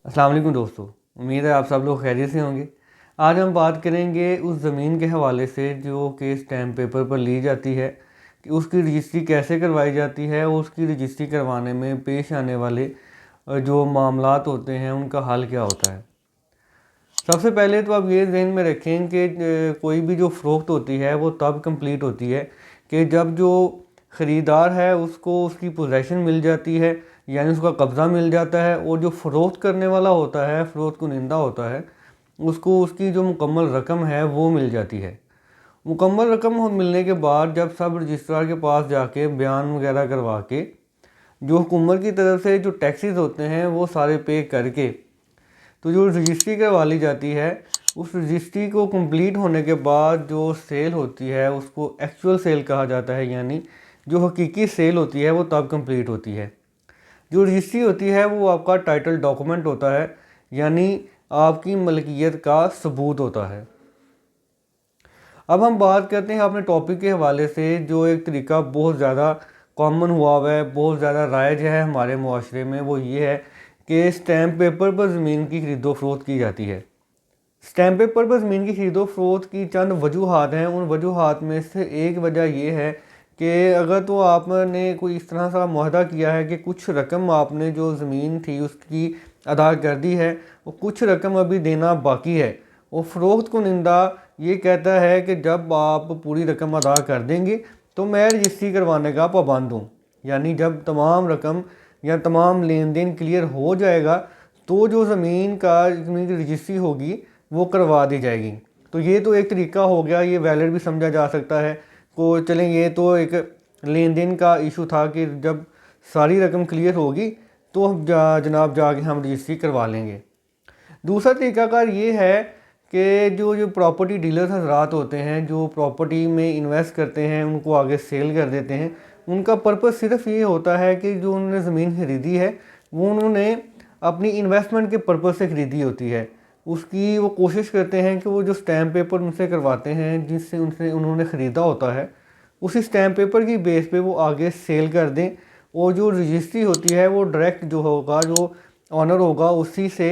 अस्सलाम वालेकुम दोस्तों, उम्मीद है आप सब लोग खैरियत से होंगे। आज हम बात करेंगे उस ज़मीन के हवाले से जो कि स्टैम्प पेपर पर ली जाती है कि उसकी रजिस्ट्री कैसे करवाई जाती है और उसकी रजिस्ट्री करवाने में पेश आने वाले जो मामलात होते हैं उनका हल क्या होता है। सबसे पहले तो आप ये ज़हन में रखें कि कोई भी जो फ़रोख्त होती है वो तब कंप्लीट होती है कि जब जो ख़रीदार है उसको उसकी पोजेसन मिल जाती है, यानी उसका कब्ज़ा मिल जाता है, और जो फ़रोख्त करने वाला होता है, फ़रोख्त कुनिंदा होता है, उसको उसकी जो मुकम्मल रकम है वो मिल जाती है। मुकम्मल रकम मिलने के बाद जब सब रजिस्ट्रार के पास जाके बयान वगैरह करवा के जो हुकूमत की तरफ से जो टैक्सेस होते हैं वो सारे पे करके तो जो रजिस्ट्री करवा ली जाती है, उस रजिस्ट्री को कंप्लीट होने के बाद जो सेल होती है उसको एक्चुअल सेल कहा जाता है, यानी जो हकीकी सेल होती है वो तब कंप्लीट होती है। जो रजिस्ट्री होती है वो आपका टाइटल डॉक्यूमेंट होता है, यानी आपकी मलकियत का सबूत होता है। अब हम बात करते हैं अपने टॉपिक के हवाले से, जो एक तरीका बहुत ज़्यादा कॉमन हुआ है, बहुत ज़्यादा राइज है हमारे मुआशरे में, वो ये है कि स्टैम्प पेपर पर ज़मीन की खरीदो फरोख्त की जाती है। स्टैम्प पेपर पर ज़मीन की खरीदो फरोख्त की चंद वजूहात हैं। उन वजूहात में से एक वजह यह है कि अगर तो आपने कोई इस तरह सा मुआहदा किया है कि कुछ रकम आपने जो ज़मीन थी उसकी अदा कर दी है और कुछ रकम अभी देना बाकी है, और फ़रोख्त कुनिंदा ये कहता है कि जब आप पूरी रकम अदा कर देंगे तो मैं रजिस्ट्री करवाने का पाबंद हूँ, यानी जब तमाम रकम या तमाम लेन देन क्लियर हो जाएगा तो जो ज़मीन की रजिस्ट्री होगी वो करवा दी जाएगी। तो ये तो एक तरीका हो गया, ये वैलिड भी समझा जा सकता है। को चलें, ये तो एक लेन देन का इशू था कि जब सारी रकम क्लियर होगी तो हम जनाब जाके हम रजिस्ट्री करवा लेंगे। दूसरा तरीकाकार ये है कि जो जो प्रॉपर्टी डीलर्स हजरात होते हैं, जो प्रॉपर्टी में इन्वेस्ट करते हैं, उनको आगे सेल कर देते हैं, उनका पर्पस सिर्फ ये होता है कि जो उन्होंने ज़मीन खरीदी है वो उन्होंने अपनी इन्वेस्टमेंट के पर्पस से ख़रीदी होती है। उसकी वो कोशिश करते हैं कि वो जो स्टैम्प पेपर उनसे करवाते हैं जिससे उनसे उन्होंने ख़रीदा होता है, उसी स्टैम्प पेपर की बेस पे वो आगे सेल कर दें, और जो रजिस्ट्री होती है वो डायरेक्ट जो होगा, जो ऑनर होगा, उसी से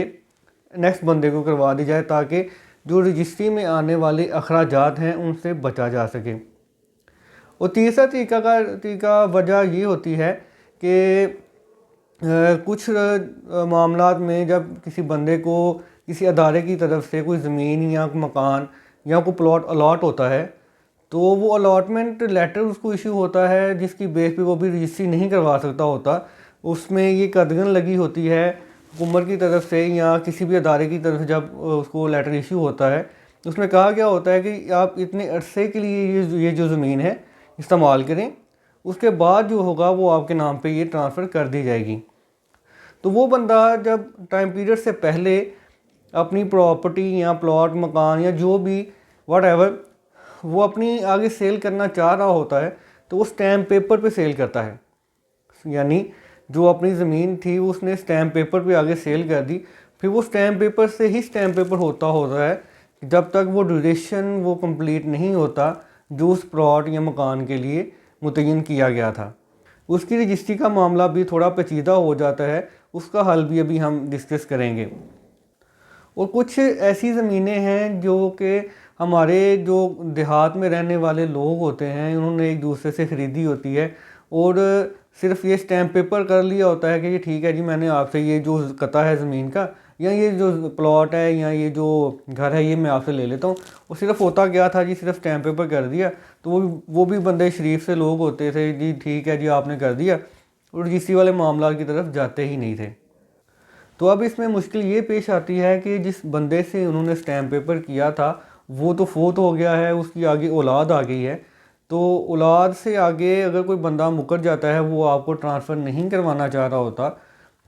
नेक्स्ट बंदे को करवा दी जाए ताकि जो रजिस्ट्री में आने वाले अखराजात हैं उनसे बचा जा सके। और तीसरा तरीका वजह ये होती है कि कुछ मामलात में जब किसी बंदे को किसी अदारे की तरफ से कोई ज़मीन या मकान या कोई प्लॉट अलॉट होता है, तो वो अलॉटमेंट लेटर उसको इशू होता है जिसकी बेस पे वो भी रजिस्ट्री नहीं करवा सकता होता। उसमें ये कदगन लगी होती है हुकूमत की तरफ से या किसी भी अदारे की तरफ से। जब उसको लेटर इशू होता है तो उसमें कहा गया होता है कि आप इतने अरसे के लिए ये जो ज़मीन है इस्तेमाल करें, उसके बाद जो होगा वो आपके नाम पे ये ट्रांसफ़र कर दी जाएगी। तो वो बंदा जब टाइम पीरियड से पहले अपनी प्रॉपर्टी या प्लॉट मकान या जो भी वट वो अपनी आगे सेल करना चाह रहा होता है तो वो स्टैम्प पेपर पे सेल करता है, यानी जो अपनी ज़मीन थी उसने स्टैम्प पेपर पे आगे सेल कर दी। फिर वो स्टैम्प पेपर से ही स्टैम्प पेपर होता है जब तक वो ड्यूरेशन वो कंप्लीट नहीं होता जो उस प्लॉट या मकान के लिए मुतय्यन किया गया था। उसकी रजिस्ट्री का मामला भी थोड़ा पेचीदा हो जाता है, उसका हल भी अभी हम डिस्कस करेंगे। और कुछ ऐसी ज़मीनें हैं जो कि हमारे जो देहात में रहने वाले लोग होते हैं उन्होंने एक दूसरे से ख़रीदी होती है, और सिर्फ ये स्टैम्प पेपर कर लिया होता है कि ये ठीक है जी, मैंने आपसे ये जो कता है ज़मीन का या ये जो प्लॉट है या ये जो घर है ये मैं आपसे ले लेता हूँ। वो सिर्फ होता क्या था जी, सिर्फ स्टैम्प पेपर कर दिया। तो वो भी बंदे शरीफ से लोग होते थे जी, ठीक है जी आपने कर दिया, और रजिस्ट्री वाले मामला की तरफ जाते ही नहीं थे। तो अब इसमें मुश्किल ये पेश आती है कि जिस बंदे से उन्होंने स्टैम्प पेपर किया था वो तो फोत हो गया है, उसकी आगे औलाद आ गई है। तो औलाद से आगे अगर कोई बंदा मुकर जाता है, वो आपको ट्रांसफ़र नहीं करवाना चाह रहा होता,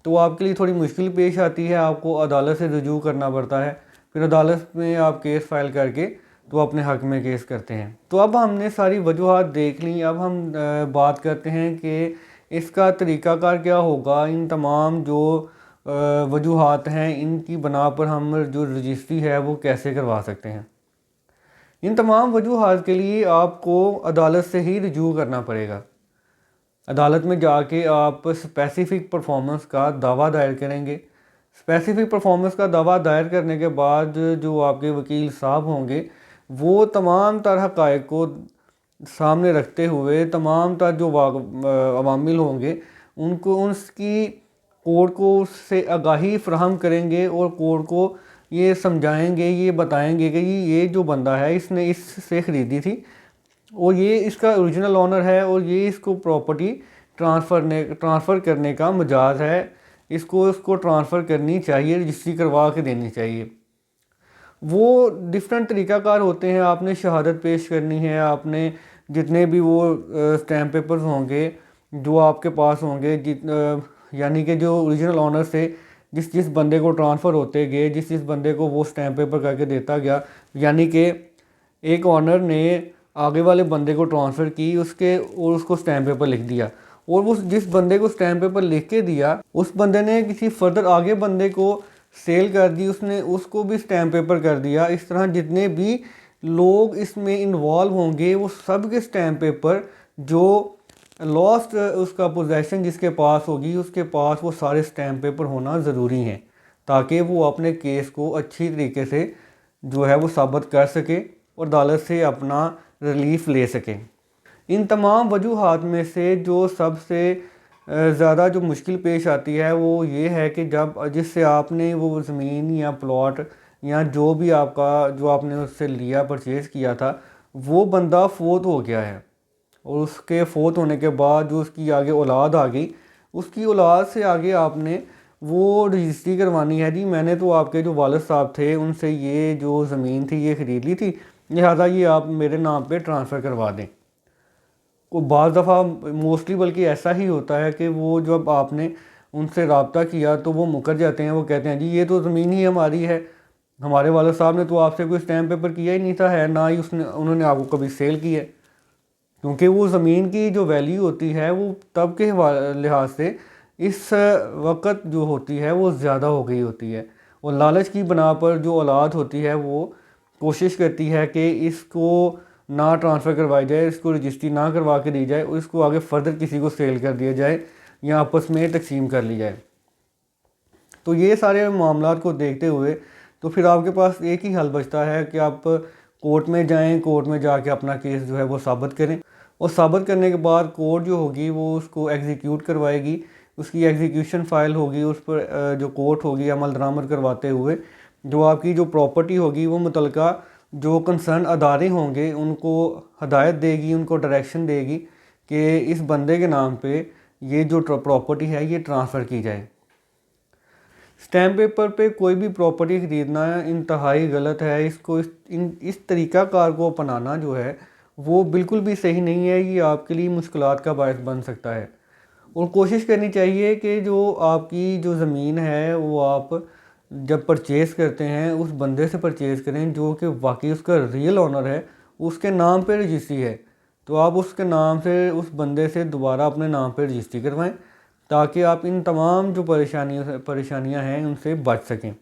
तो आपके लिए थोड़ी मुश्किल पेश आती है, आपको अदालत से रजू करना पड़ता है। फिर अदालत में आप केस फाइल करके तो अपने हक़ में केस करते हैं। तो अब हमने सारी वजूहात देख ली, अब हम बात करते हैं कि इसका तरीक़ाकार क्या होगा। इन तमाम जो वजूहात हैं इनकी बना पर हम जो रजिस्ट्री है वो कैसे करवा सकते हैं। इन तमाम वजूहात के लिए आपको अदालत से ही रजू करना पड़ेगा। अदालत में जाके आप स्पेसिफ़िक परफॉर्मेंस का दावा दायर करेंगे, स्पेसिफिक परफॉर्मेंस का दावा दायर करने के बाद जो आपके वकील साहब होंगे वो तमाम तरह हक़ाइक़ को सामने रखते हुए तमाम तर जो अवामिल होंगे उनको उसकी कोर्ट को उससे आगाही फ्राहम करेंगे और कोर्ट को ये समझाएंगे, ये बताएंगे कि ये जो बंदा है इसने इससे ख़रीदी थी और ये इसका ओरिजिनल ऑनर है और ये इसको प्रॉपर्टी ट्रांसफ़र करने का मजाज है, इसको ट्रांसफ़र करनी चाहिए, रजिस्ट्री करवा के देनी चाहिए। वो डिफरेंट तरीक़ाकार होते हैं। आपने शहादत पेश करनी है, आपने जितने भी वो स्टैम्प पेपर्स होंगे जो आपके पास होंगे, यानी कि जो ओरिजिनल ऑनर से जिस बंदे को ट्रांसफ़र होते गए, जिस बंदे को वो स्टैम्प पेपर करके देता गया, यानी कि एक ऑनर ने आगे वाले बंदे को ट्रांसफ़र की और उसको स्टैम्प पेपर लिख दिया और वो जिस बंदे को स्टैम्प पेपर लिख के दिया उस बंदे ने किसी फर्दर आगे बंदे को सेल कर दी, उसने उसको भी स्टैम्प पेपर कर दिया। इस तरह जितने भी लोग इसमें इन्वॉल्व होंगे वो सब के स्टैम्प पेपर जो लॉस्ट उसका पोजेसन जिसके पास होगी उसके पास वो सारे स्टैम्प पेपर होना ज़रूरी हैं ताकि वो अपने केस को अच्छी तरीके से जो है वो साबित कर सके और अदालत से अपना रिलीफ ले सके। इन तमाम वजूहात में से जो सबसे ज़्यादा जो मुश्किल पेश आती है वो ये है कि जब जिससे आपने वो ज़मीन या प्लॉट या जो भी जो आपने उससे लिया परचेज़ किया था वो बंदा फ़ौत हो गया है और उसके फ़ौत होने के बाद जो उसकी आगे औलाद आ गई, उसकी औलाद से आगे आपने वो रजिस्ट्री करवानी है। जी मैंने तो आपके जो वालिद साहब थे उनसे ये जो ज़मीन थी ये ख़रीद ली थी, लिहाजा ये आप मेरे नाम पे ट्रांसफ़र करवा दें। को बाज़ दफ़ा मोस्टली बल्कि ऐसा ही होता है कि वो जब आपने उनसे रब्ता किया तो वो मुकर जाते हैं। वो कहते हैं जी ये तो ज़मीन ही हमारी है, हमारे वालिद साहब ने तो आपसे कोई स्टैम्प पेपर किया ही नहीं था, है ना ही उन्होंने आपको कभी सेल किया है। क्योंकि वो ज़मीन की जो वैल्यू होती है वो तब के लिहाज से इस वक्त जो होती है वो ज़्यादा हो गई होती है और लालच की बना पर जो औलाद होती है वो कोशिश करती है कि इसको ना ट्रांसफ़र करवाई जाए, इसको रजिस्ट्री ना करवा के दी जाए और इसको आगे फर्दर किसी को सेल कर दिया जाए या आपस में तकसीम कर ली जाए। तो ये सारे मामला को देखते हुए तो फिर आपके पास एक ही हल बचता है कि आप कोर्ट में जाएं, कोर्ट में जाके अपना केस जो है वो साबित करें और साबित करने के बाद कोर्ट जो होगी वो उसको एग्जीक्यूट करवाएगी, उसकी एग्जीक्यूशन फ़ाइल होगी, उस पर जो कोर्ट होगी अमल दरामद करवाते हुए जो आपकी जो प्रॉपर्टी होगी वो मुतलका जो कंसर्न अदारे होंगे उनको हदायत देगी, उनको डायरेक्शन देगी कि इस बंदे के नाम पे ये जो प्रॉपर्टी है ये ट्रांसफ़र की जाए। स्टैम्प पेपर पे कोई भी प्रॉपर्टी ख़रीदना इंतहाई गलत है। इस तरीक़ाकार को अपनाना जो है वो बिल्कुल भी सही नहीं है। ये आपके लिए मुश्किलात का बायस बन सकता है और कोशिश करनी चाहिए कि जो आपकी जो ज़मीन है वो आप जब परचेज़ करते हैं उस बंदे से परचेज़ करें जो कि वाकई उसका रियल ऑनर है, उसके नाम पे रजिस्ट्री है। तो आप उसके नाम से उस बंदे से दोबारा अपने नाम पे रजिस्ट्री करवाएं ताकि आप इन तमाम जो परेशानियां हैं उनसे बच सकें।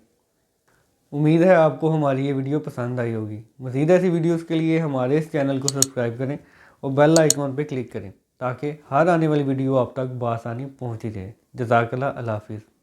उम्मीद है आपको हमारी ये वीडियो पसंद आई होगी। मज़ीद ऐसी वीडियोस के लिए हमारे इस चैनल को सब्सक्राइब करें और बेल आइकॉन पे क्लिक करें ताकि हर आने वाली वीडियो आप तक बआसानी पहुँची जाए। जज़ाकल्लाह, अल्लाह हाफ़िज़।